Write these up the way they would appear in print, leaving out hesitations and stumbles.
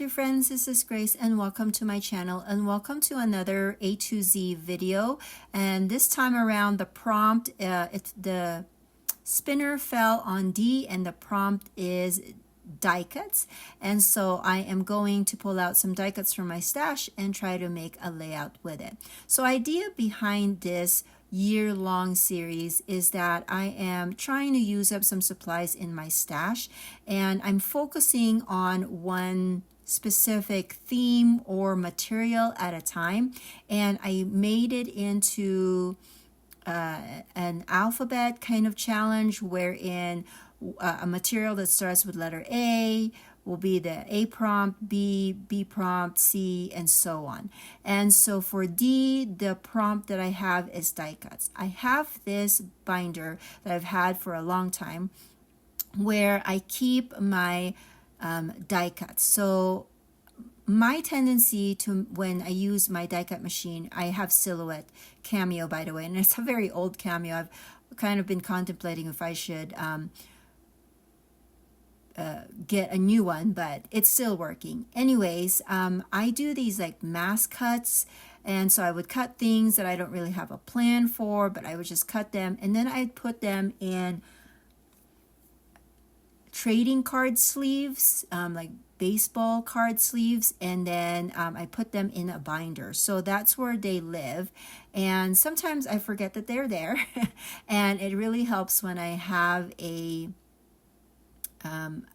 dear friends, this is Grace and welcome to my channel and welcome to another A to Z video. And this time around the prompt, the spinner fell on D and the prompt is die cuts. And so I am going to pull out some die cuts from my stash and try to make a layout with it. So idea behind this year-long series is that I am trying to use up some supplies in my stash and I'm focusing on one specific theme or material at a time, and I made it into an alphabet kind of challenge wherein a material that starts with letter A will be the A prompt, B prompt, C, and so on. And so for D, the prompt that I have is die cuts. I have this binder that I've had for a long time where I keep my die cuts. So my tendency to, when I use my die cut machine, I have Silhouette Cameo, by the way, and it's a very old Cameo. I've kind of been contemplating if I should get a new one, but it's still working. Anyways, I do these like mass cuts, and so I would cut things that I don't really have a plan for, but I would just cut them, and then I'd put them in trading card sleeves, like baseball card sleeves, and then I put them in a binder. So that's where they live, and sometimes I forget that they're there and it really helps when I have a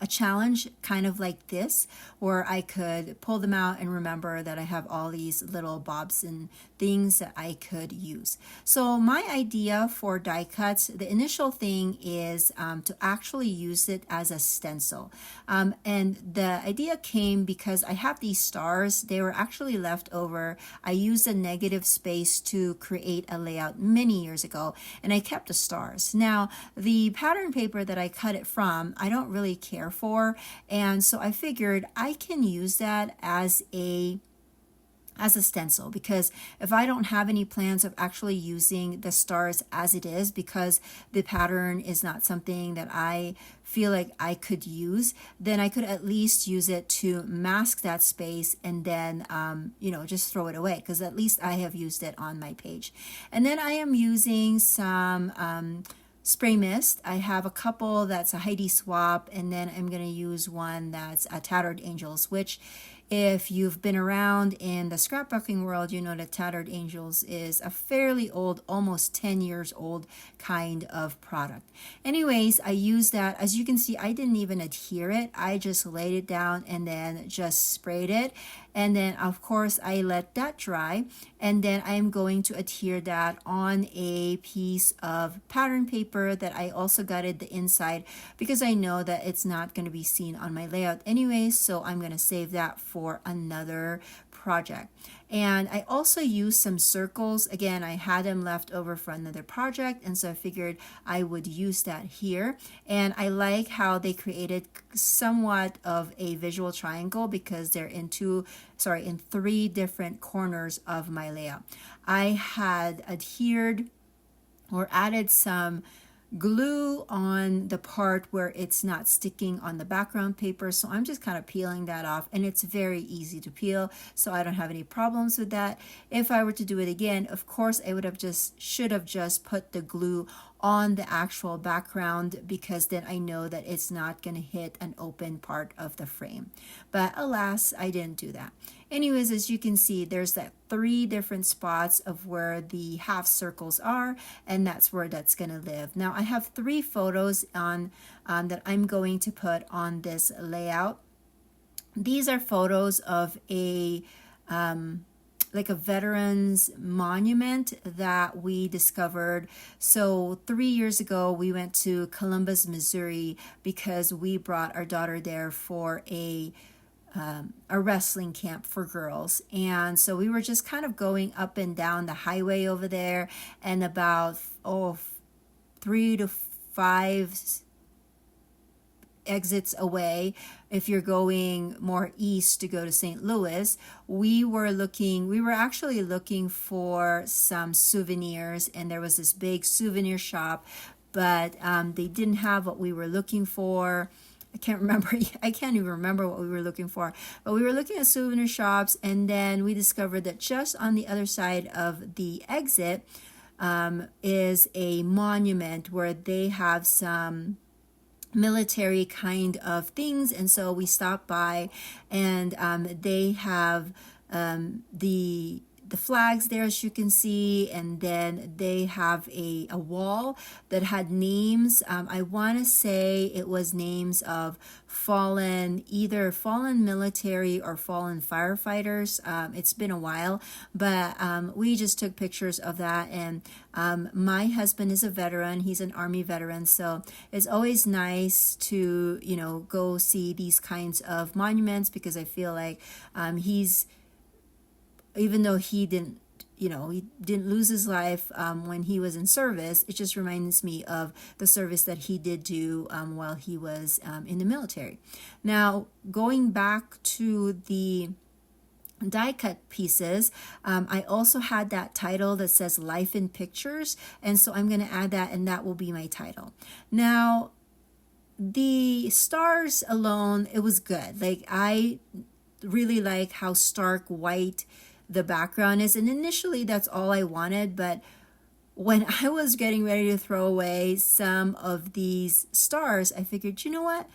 challenge kind of like this, where I could pull them out and remember that I have all these little bobs and things that I could use. So my idea for die cuts, the initial thing is to actually use it as a stencil. And the idea came because I have these stars. They were actually left over. I used a negative space to create a layout many years ago, and I kept the stars. Now, the pattern paper that I cut it from, I don't really care for, and so I figured I can use that as a stencil, because if I don't have any plans of actually using the stars as it is, because the pattern is not something that I feel like I could use, then I could at least use it to mask that space and then just throw it away, because at least I have used it on my page. And then I am using some spray mist. I have a couple that's a Heidi Swap, and then I'm going to use one that's a Tattered Angels, which if you've been around in the scrapbooking world, you know that Tattered Angels is a fairly old, almost 10 years old kind of product. Anyways, I use that. As you can see, I didn't even adhere it. I just laid it down and then just sprayed it. And then, of course, I let that dry. And then I'm going to adhere that on a piece of pattern paper that I also gutted the inside, because I know that it's not going to be seen on my layout anyways. So I'm going to save that for another project. And I also used some circles. Again, I had them left over for another project, and so I figured I would use that here. And I like how they created somewhat of a visual triangle, because they're in three different corners of my layout. I had adhered or added some glue on the part where it's not sticking on the background paper, so I'm just kind of peeling that off, and it's very easy to peel, so I don't have any problems with that. If I were to do it again, of course I should have just put the glue on the actual background, because then I know that it's not going to hit an open part of the frame. But alas, I didn't do that. Anyways, as you can see, there's that three different spots of where the half circles are, and that's where that's going to live. Now, I have three photos on that I'm going to put on this layout. These are photos of a like a veterans monument that we discovered. So 3 years ago, we went to Columbus, Missouri, because we brought our daughter there for a wrestling camp for girls. And so we were just kind of going up and down the highway over there, and about 3 to 5 exits away, if you're going more east to go to St. Louis, we were actually looking for some souvenirs, and there was this big souvenir shop, but they didn't have what we were looking for. I can't remember. I can't even remember what we were looking for. But we were looking at souvenir shops, and then we discovered that just on the other side of the exit is a monument where they have some military kind of things. And so we stopped by, and they have the flags there, as you can see, and then they have a wall that had names. I want to say it was names of either fallen military or fallen firefighters. It's been a while, but we just took pictures of that. And my husband is a veteran. He's an Army veteran, so it's always nice to, go see these kinds of monuments, because I feel like even though he didn't lose his life when he was in service, it just reminds me of the service that he did do while he was in the military. Now, going back to the die cut pieces, I also had that title that says Life in Pictures, and so I'm going to add that, and that will be my title. Now, the stars alone, it was good. Like, I really like how stark white the background is, and initially that's all I wanted. But when I was getting ready to throw away some of these stars, I figured, you know what,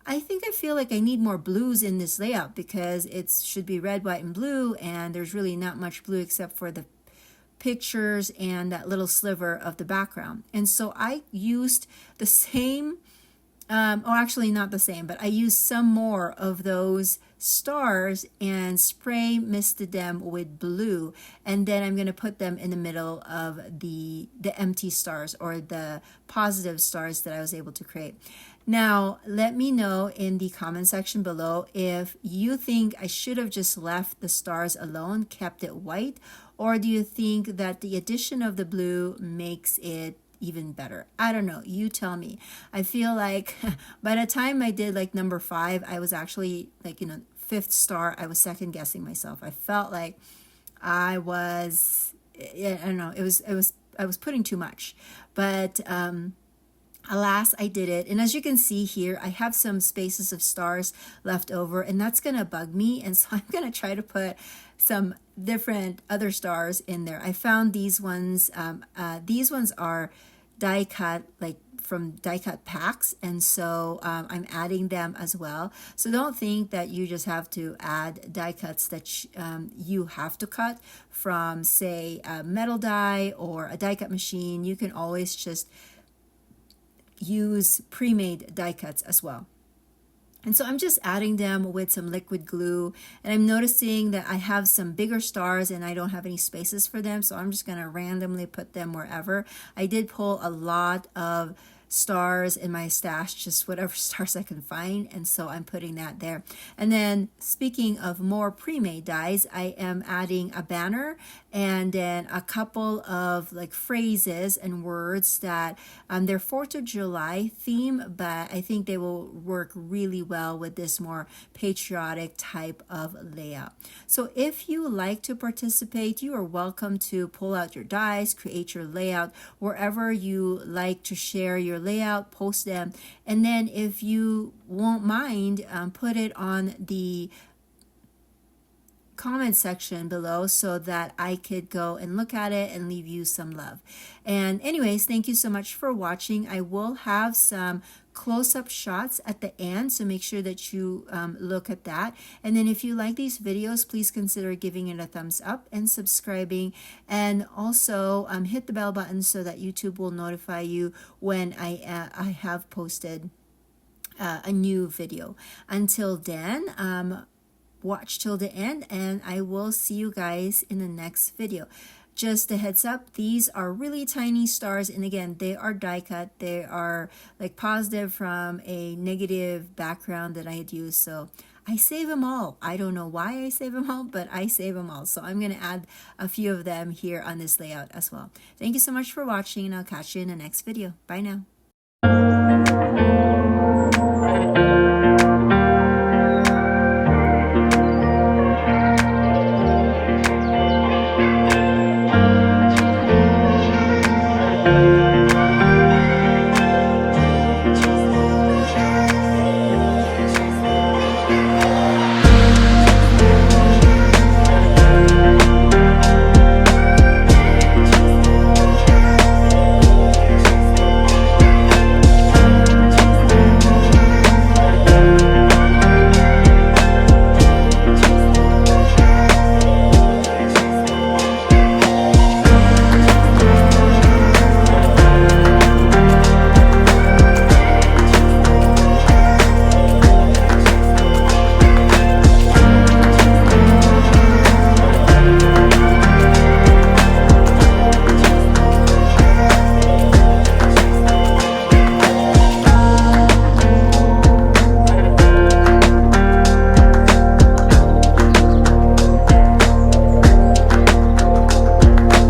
I feel like I need more blues in this layout, because it should be red, white, and blue, and there's really not much blue except for the pictures and that little sliver of the background. And so I used the same actually not the same, but I used some more of those stars and spray misted them with blue, and then I'm going to put them in the middle of the empty stars, or the positive stars that I was able to create. Now, let me know in the comment section below if you think I should have just left the stars alone, kept it white, or do you think that the addition of the blue makes it even better? I don't know. You tell me. I feel like by the time I did like number 5, I was actually like, 5th star, I was second guessing myself. I felt like I don't know. I was putting too much, but alas, I did it. And as you can see here, I have some spaces of stars left over, and that's going to bug me. And so I'm going to try to put some different other stars in there. I found these ones. These ones are die cut, like from die cut packs, and so I'm adding them as well. So don't think that you just have to add die cuts that you have to cut from, say, a metal die or a die cut machine. You can always just use pre-made die cuts as well. And so I'm just adding them with some liquid glue, and I'm noticing that I have some bigger stars and I don't have any spaces for them, so I'm just going to randomly put them wherever. I did pull a lot of stars in my stash, just whatever stars I can find, and so I'm putting that there. And then, speaking of more pre-made dies, I am adding a banner and then a couple of like phrases and words that they're 4th of July theme, but I think they will work really well with this more patriotic type of layout. So if you like to participate, you are welcome to pull out your dies, create your layout wherever you like to share your layout, post them, and then if you won't mind, put it on the comment section below so that I could go and look at it and leave you some love. And anyways, thank you so much for watching. I will have some close-up shots at the end, so make sure that you look at that. And then if you like these videos, please consider giving it a thumbs up and subscribing, and also hit the bell button so that YouTube will notify you when I have posted a new video. Until then, watch till the end, and I will see you guys in the next video. Just a heads up, these are really tiny stars, and again, they are die cut. They are like positive from a negative background that I had used, so I save them all. I don't know why I save them all, but I save them all. So I'm going to add a few of them here on this layout as well. Thank you so much for watching, and I'll catch you in the next video. Bye now.